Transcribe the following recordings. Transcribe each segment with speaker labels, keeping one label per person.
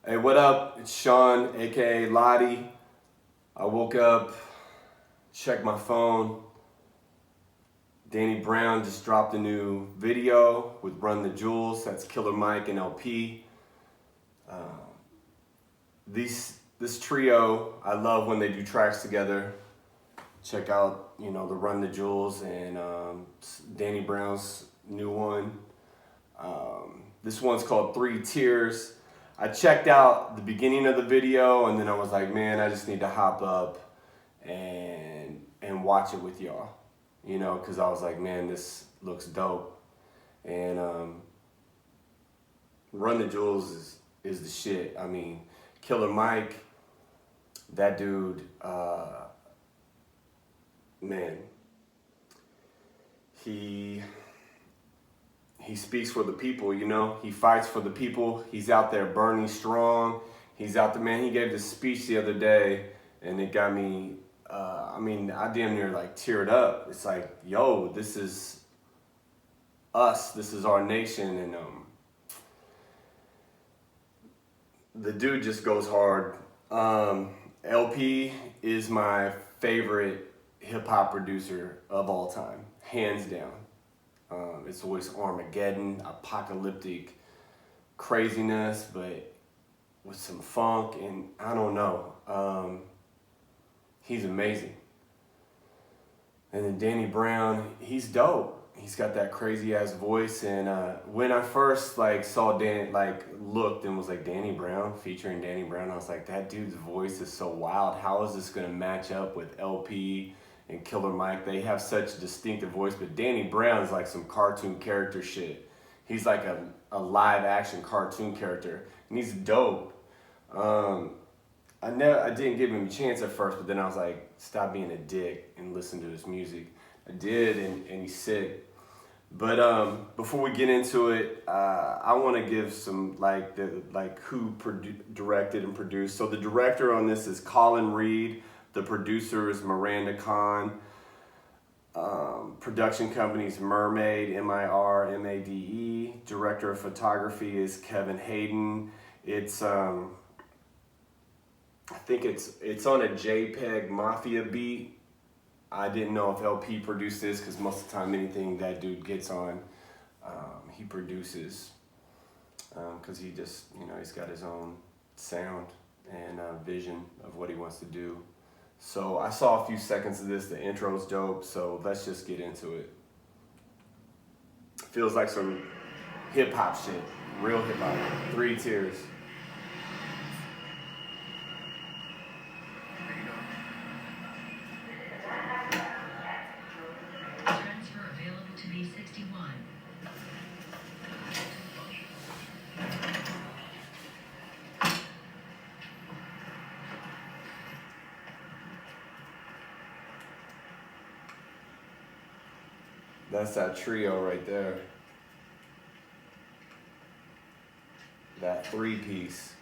Speaker 1: Hey, what up? It's Sean, aka Lottie. I woke up, checked my phone. Danny Brown just dropped a new video with Run the Jewels. That's Killer Mike and LP. This trio, I love when they do tracks together. Check out, the Run the Jewels and Danny Brown's new one. This one's called Tearz. I checked out the beginning of the video and then I was like, man, I just need to hop up and watch it with y'all, because I was like, man, this looks dope. And Run the Jewels is the shit. I mean, Killer Mike, that dude, man, he speaks for the people, he fights for the people. He's out there burning strong. He's out there, man. He gave this speech the other day and it got me, I damn near like teared up. It's like, yo, this is us. This is our nation. And the dude just goes hard. LP is my favorite hip hop producer of all time, hands down. It's always Armageddon, apocalyptic craziness, but with some funk, and I don't know. He's amazing. And then Danny Brown, he's dope. He's got that crazy ass voice, and when I first saw looked and was like, Danny Brown, featuring Danny Brown, I was like, that dude's voice is so wild. How is this gonna match up with LP and Killer Mike? They have such distinctive voice, but Danny Brown is like some cartoon character shit. He's like a live action cartoon character, and he's dope. I didn't give him a chance at first, but then I was like, stop being a dick and listen to his music. I did, and he's sick. But before we get into it, I want to give some who directed and produced. So the director on this is Colin Reed. The producer is Miranda Khan. Production company is Mermaid, MIRMADE. Director of photography is Kevin Hayden. It's I think it's on a JPEG Mafia beat. I didn't know if LP produced this because most of the time anything that dude gets on, he produces. Because he just, he's got his own sound and vision of what he wants to do. So I saw a few seconds of this. The intro's dope, so let's just get into it. Feels like some hip hop shit, real hip hop. Tearz.
Speaker 2: Transfer available to B61.
Speaker 1: That's that trio right there. That three-piece.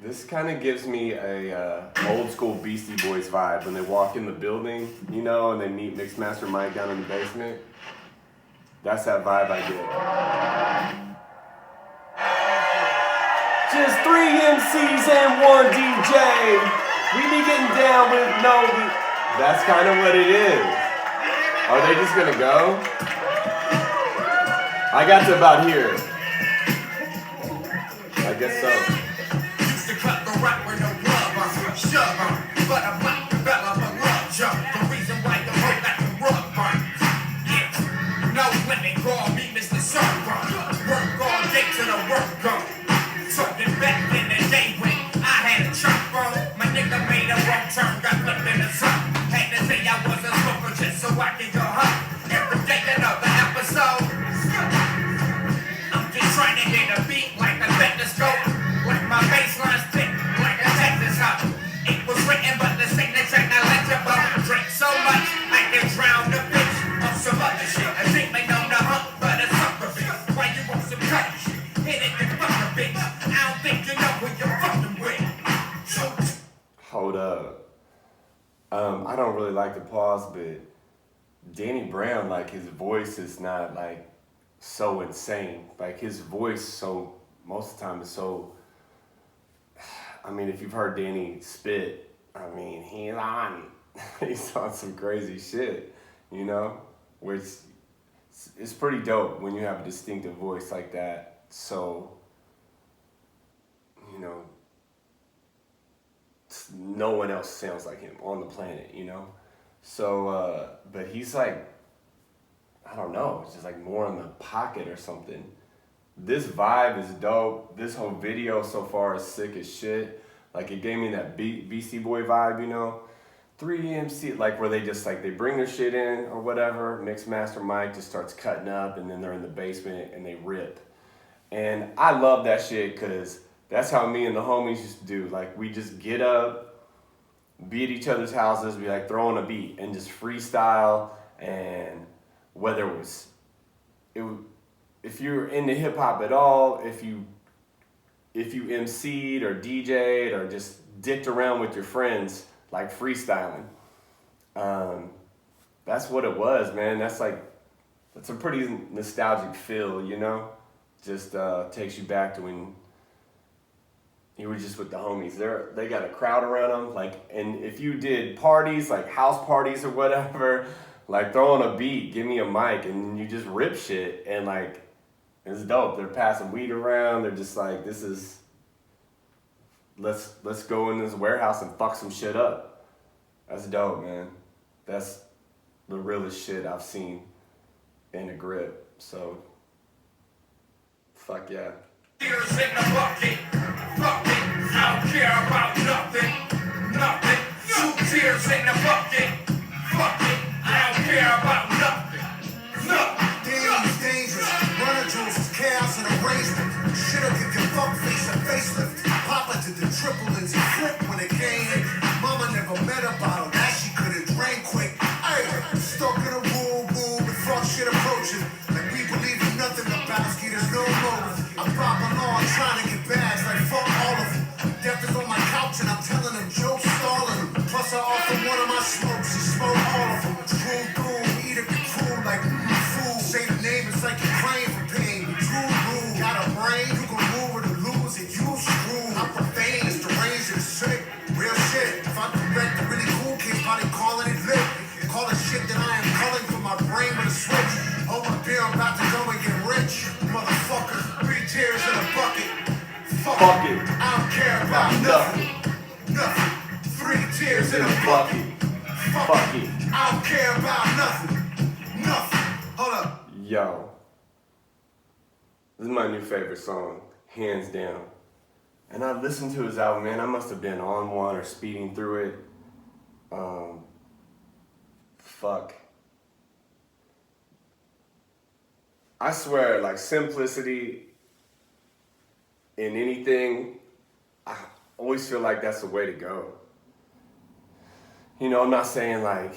Speaker 1: This kind of gives me a old school Beastie Boys vibe when they walk in the building, and they meet Mixmaster Mike down in the basement. That's that vibe I get. Just 3 MCs and 1 DJ. We be getting down with no. That's kind of what it is. Are they just gonna go? I got to about here. I guess so.
Speaker 3: Used to cut the rap with no rubber, shove 'em, but a black develop a love jump. The reason why the whole got the rub burns. Yeah, no women call me Mr. Sunburn. Work all day to the work go. Talking back in the day when I had a chop on. My nigga made a wrong turn, got flipped in the sun. Had to say I was a smoker just so I can go home. Every day another episode. I'm just trying to hit a beat like a stethoscope. Like my baseline stick, like a Texas hop. It was written, but the signature not legible. Drink so much, I can drown the bitch of some other shit. A team ain't on the hump, but a sucker bitch. Why you want some cut shit? Hit it and fuck a bitch. I don't think you know who you're fucking with.
Speaker 1: Hold up. I don't really like the pause, but Danny Brown, his voice is not so insane. His voice so most of the time it's so. I mean, if you've heard Danny spit, I mean, he's on some crazy shit, you know, which it's pretty dope when you have a distinctive voice like that. So, you know, no one else sounds like him on the planet, you know. So, but he's like, I don't know, it's just like more in the pocket or something. This vibe is dope. This whole video so far is sick as shit. Like it gave me that Beastie Boy vibe, you know. 3MC, like where they just like, they bring their shit in or whatever, mix master Mike just starts cutting up and then they're in the basement and they rip. And I love that shit because that's how me and the homies used to do. Like we just get up, be at each other's houses, be like throwing a beat and just freestyle. And whether if you're into hip hop at all, if you MC'd or DJ'd or just dicked around with your friends, like freestyling, that's what it was, man. That's a pretty nostalgic feel, you know? Just takes you back to when you were just with the homies. They got a crowd around them, like, and if you did parties, like house parties or whatever, like throwing a beat, give me a mic, and you just rip shit, and like, it's dope. They're passing weed around. They're just like, this is, let's go in this warehouse and fuck some shit up. That's dope, man. That's the realest shit I've seen in a grip. So, fuck yeah.
Speaker 3: Tears in the bucket, fuck it. I don't care about nothing, nothing. 2 tears in the bucket, fuck it. I don't care about nothing, nothing.
Speaker 4: Dangerous, dangerous. Runner jewels is chaos and arrangement. Shit'll give your fuck face a facelift. Papa did the triple and he flipped when it came. Mama never met a bottle that she could've drank quick. Ay, stuck in a boom, and fuck shit approaching. Like we believe in nothing about ski, there's no motive. I'm popping on trying to get bags like fuck all of them. Death is on my couch and I'm telling them jokes, stalling them. Plus I offer one of my smokes, he smoked all of them. True through, eat it, be cool like food. Say the name, it's like you're praying for pain. True rule, got a brain, you gon' move or to lose it, you screw. I'm profane, it's deranged, it's sick, real shit. If I correct the really cool kids, probably calling it lit. Call it shit that I am calling for my brain with a switch. Hold my beer, I'm about to go and get rich. Motherfucker, 3 tears in a bucket. Fuck it, I don't care about nothing. Nothing. 3 tears in a bucket. Fuck it, I don't care about nothing. Nothing. Hold up.
Speaker 1: Yo, this is my new favorite song, hands down. And I listened to his album, man. I must have been on one or speeding through it. Fuck. I swear, like, simplicity in anything, I always feel like that's the way to go. You know, I'm not saying like,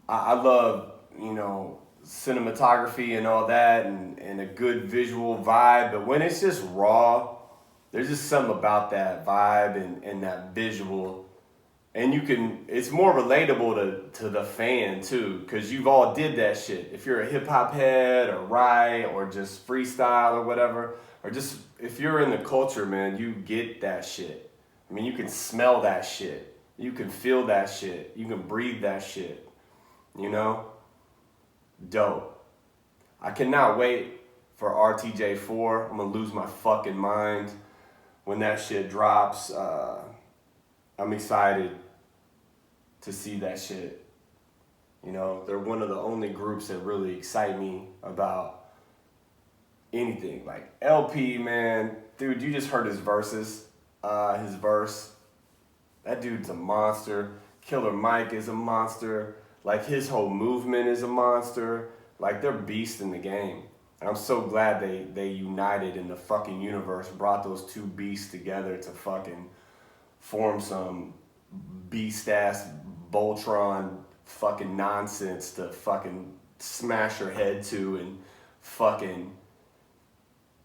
Speaker 1: I love, you know, cinematography and all that and a good visual vibe, but when it's just raw, there's just something about that vibe and that visual. And it's more relatable to the fan too, because you've all did that shit. If you're a hip hop head or write or just freestyle or whatever, or just if you're in the culture, man, you get that shit. I mean, you can smell that shit. You can feel that shit. You can breathe that shit. You know? Dope. I cannot wait for RTJ4. I'm gonna lose my fucking mind when that shit drops. I'm excited to see that shit. You know, they're one of the only groups that really excite me about anything. Like LP, man, dude, you just heard his verses, his verse. That dude's a monster. Killer Mike is a monster. Like his whole movement is a monster. Like they're beasts in the game. And I'm so glad they united in the fucking universe, brought those two beasts together to fucking form some beast-ass Voltron fucking nonsense to fucking smash your head to and fucking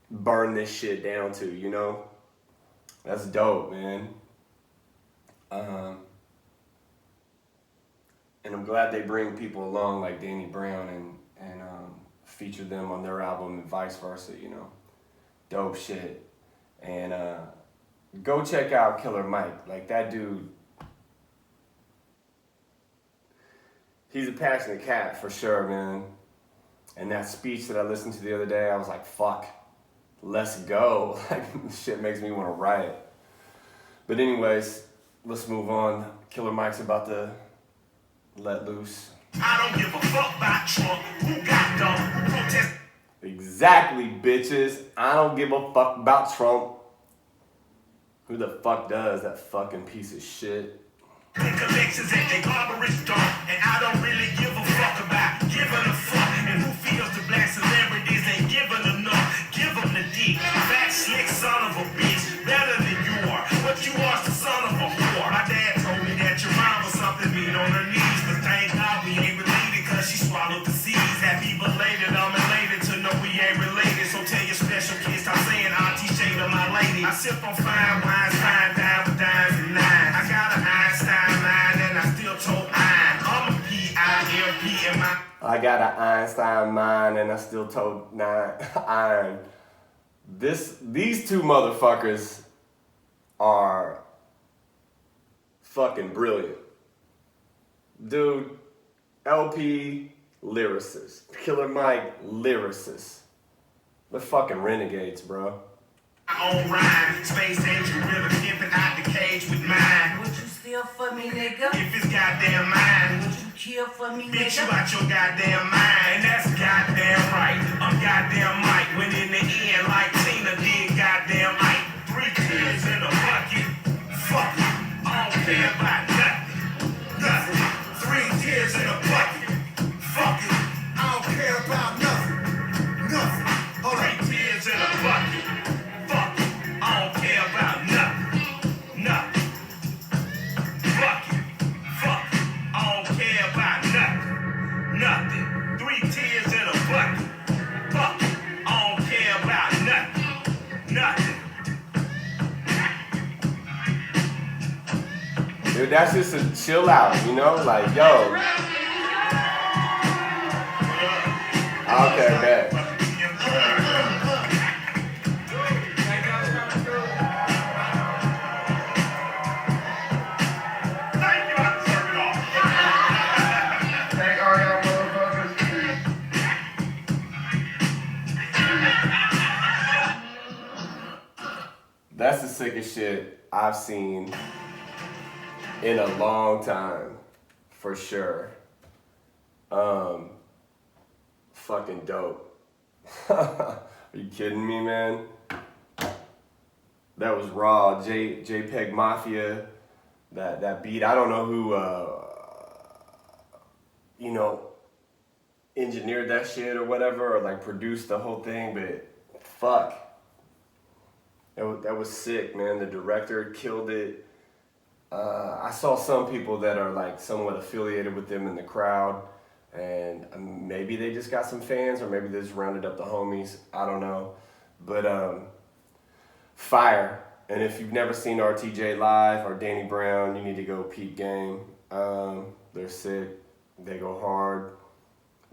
Speaker 1: burn this shit down to, you know? That's dope, man. And I'm glad they bring people along like Danny Brown and feature them on their album and vice versa, you know? Dope shit. And go check out Killer Mike. Like that dude, he's a passionate cat for sure, man. And that speech that I listened to the other day, I was like, fuck, let's go. Like, shit makes me want to riot. But anyways, let's move on. Killer Mike's about to let loose.
Speaker 3: I don't give a fuck about Trump. Who got dumb? Who protest?
Speaker 1: Exactly, bitches. I don't give a fuck about Trump. Who the fuck does, that fucking piece of shit?
Speaker 3: The collections at their garbage dump. And I don't really give a fuck about giving a fuck. And who feels the black celebrities ain't giving enough? Give them the dick. Fat, slick son of a bitch. Better than you are. But you are the son of a whore. My dad told me that your mom was something mean on her knees. But thank God we ain't related cause she swallowed the seeds. Happy belated, I'm elated to know we ain't related. So tell your special kids stop saying Auntie Shade of my lady. I sip on fine wines, fine dime with dimes and nines. I got an Einstein mind and I still told iron. I'm a P-I-M-P in my...
Speaker 1: I got an Einstein mind and I still told iron. These two motherfuckers are fucking brilliant. Dude, LP, lyricist. Killer Mike, lyricist. They're fucking renegades, bro.
Speaker 3: own rhyme. Space angel river skipping out the cage with mine.
Speaker 5: Would you steal for me, nigga?
Speaker 3: If it's goddamn mine.
Speaker 5: Would you kill for me,
Speaker 3: Bitch, you
Speaker 5: nigga?
Speaker 3: out your goddamn mind. And that's goddamn right. I'm goddamn Mike. When in the end, like Tina did goddamn Mike. 3 tears in a bucket. Fuck it. I don't care about nothing. Nothing. 3 tears in a bucket. Fuck it.
Speaker 4: I don't care about nothing. Nothing. Hold on.
Speaker 3: 3 tears in a bucket. Fuck it. I don't care about nothing. Nothing. Fuck it. Fuck it. I don't care about nothing. Nothing. 3 tears in a bucket. Fuck it. I don't care about nothing. Nothing.
Speaker 1: Dude, that's just a chill out, you know? Like, yo. Okay, bet. That's the sickest shit I've seen in a long time, for sure. Fucking dope. Are you kidding me, man? That was raw. JPEG Mafia, that beat. I don't know who, engineered that shit or whatever, or like produced the whole thing, but fuck. That was sick, man. The director killed it. I saw some people that are like somewhat affiliated with them in the crowd, and maybe they just got some fans, or maybe they just rounded up the homies. I don't know, but fire. And if you've never seen RTJ live or Danny Brown, you need to go peep game. They're sick. They go hard.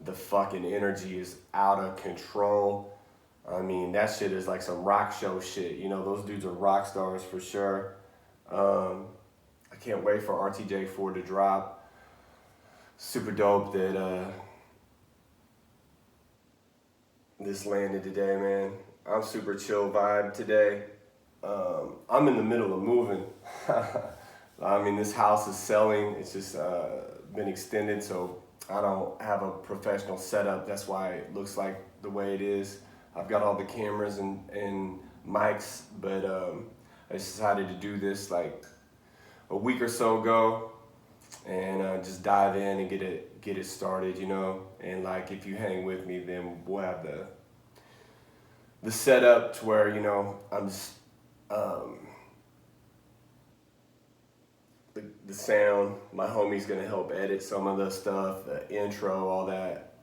Speaker 1: The fucking energy is out of control. I mean, that shit is like some rock show shit. You know, those dudes are rock stars for sure. I can't wait for RTJ4 to drop. Super dope that this landed today, man. I'm super chill vibe today. I'm in the middle of moving. I mean, this house is selling. It's just been extended, so I don't have a professional setup. That's why it looks like the way it is. I've got all the cameras and mics, but I decided to do this like a week or so ago, and just dive in and get it started, you know. And like, if you hang with me, then we'll have the setup to where, you know, I'm just the sound. My homie's gonna help edit some of the stuff, the intro, all that.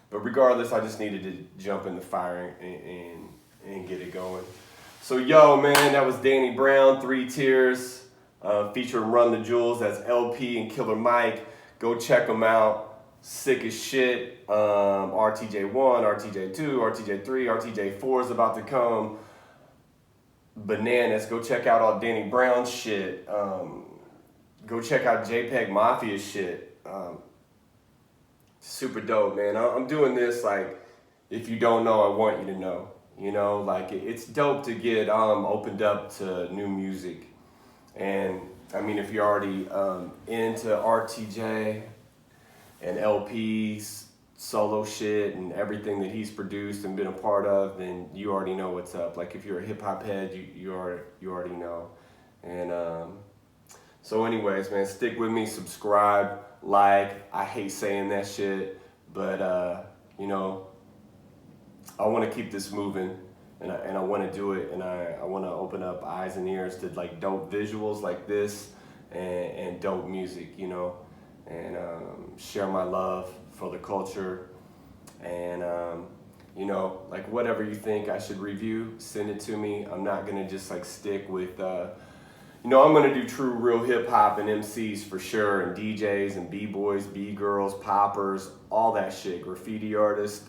Speaker 1: But regardless, I just needed to jump in the fire and get it going. So yo, man, that was Danny Brown, 3 Tearz, featuring Run the Jewels. That's LP and Killer Mike. Go check them out. sick as shit. RTJ1, RTJ2, RTJ3, RTJ4 is about to come. Bananas. Go check out all Danny Brown's shit. Go check out JPEG Mafia's shit. Super dope, man. I'm doing this like, if you don't know, I want you to know. You know, like it's dope to get opened up to new music. And I mean, if you're already into RTJ and LP's solo shit and everything that he's produced and been a part of, then you already know what's up. Like if you're a hip hop head, you already know. And so anyways, man, stick with me, subscribe, like. I hate saying that shit, but you know, I want to keep this moving, and I want to do it, and I want to open up eyes and ears to like dope visuals like this and dope music, you know, and share my love for the culture. And you know, like whatever you think I should review, send it to me. I'm not gonna just like stick with you know, I'm gonna do true real hip hop and MCs for sure, and DJs and B-boys, B-girls, poppers, all that shit, graffiti artists.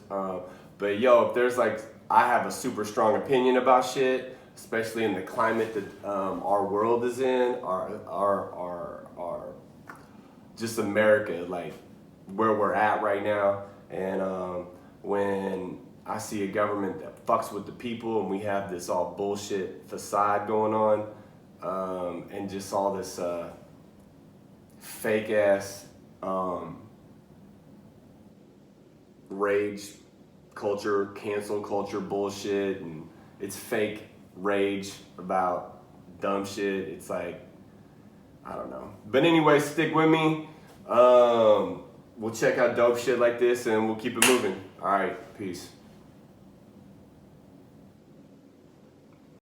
Speaker 1: But yo, if there's like, I have a super strong opinion about shit, especially in the climate that our world is in, our just America, like where we're at right now. And when I see a government that fucks with the people and we have this all bullshit facade going on, and just all this fake ass rage culture, cancel culture bullshit, and it's fake rage about dumb shit. It's like, I don't know. But anyway, stick with me. We'll check out dope shit like this and we'll keep it moving. All right, peace.